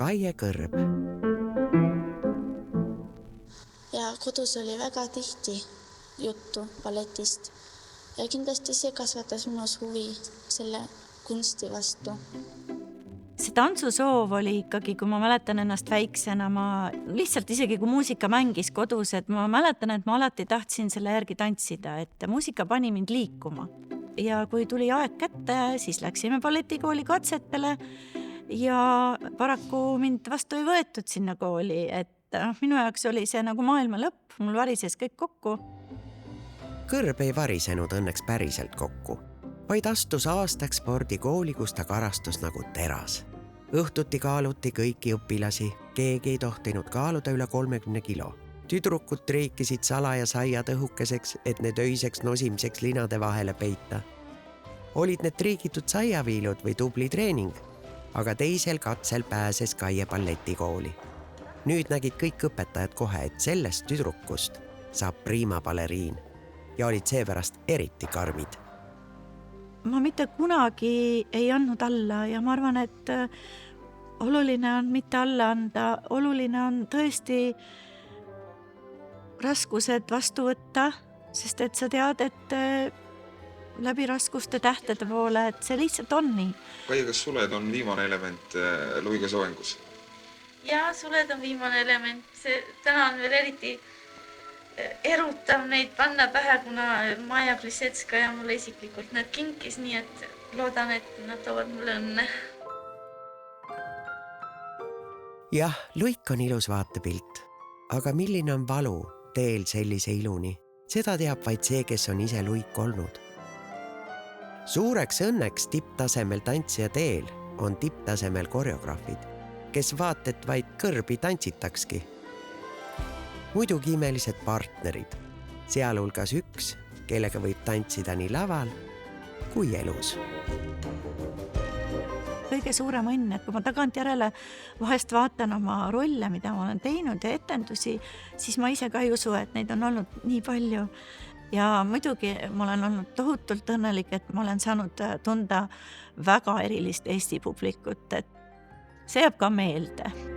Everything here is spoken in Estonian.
Kaie Kõrb. Ja kodus oli väga tihti juttu balletist ja kindlasti see kasvatas minus huvi selle kunsti vastu. See tantsusoov oli ikkagi, kui ma mäletan ennast väiksena, ma lihtsalt isegi kui muusika mängis kodus, et ma mäletan, et ma alati tahtsin selle järgi tantsida, et muusika pani mind liikuma. Ja kui tuli aeg kätte, siis läksime balletikooli katsetele ja paraku mind vastu ei võetud sinna kooli, et minu jaoks oli see nagu maailma lõpp, mul varises kõik kokku. Kõrb ei varisenud õnneks päriselt kokku, vaid astus aastaks spordikooli, kus ta karastus nagu teras. Õhtuti kaaluti kõiki õpilasi, keegi ei tohtinud kaaluda üle 30 kilo. Tüdrukud triikisid salaja saia tõhukeseks, et need öiseks nosimiseks linade vahele peita. Olid need triigitud saiaviilud või tubli treening, aga teisel katsel pääses Kaie balletikooli. Nüüd nägid kõik õpetajad kohe, et sellest tüdrukust saab prima baleriin ja olid seepärast eriti karmid. Ma mitte kunagi ei andnud alla ja ma arvan, et oluline on mitte alla anda, oluline on tõesti raskused vastu võtta, sest et sa tead, et läbi raskuste tähtede poole, et see lihtsalt on nii. Kaie, kas suled on viimane element Luiga soengus? Ja, suled on viimane element. Täna on veel eriti erutav neid panna pähe, kuna Maja Klisetska ja mulle isiklikult need kinkis, nii et loodan, et nad toovad mulle õnne. Jah, luik on ilus vaatepilt, aga milline on valu teel sellise iluni? Seda teab vaid see, kes on ise luik olnud. Suureks õnneks tipptasemel tantsija teel on tipptasemel koreograafid, kes vaatet vaid kõrbi tantsitakski. Muidugi imelised partnerid, sealhulgas üks, kellega võib tantsida nii laval kui elus. Kõige suurem õnn, et kui ma tagantjärele vahest vaatan oma rolle, mida ma olen teinud ja etendusi, siis ma ise ka ei usu, et neid on olnud nii palju. Ja muidugi ma olen olnud tohutult õnnelik, et ma olen saanud tunda väga erilist Eesti publikut, et see jääb ka meelde.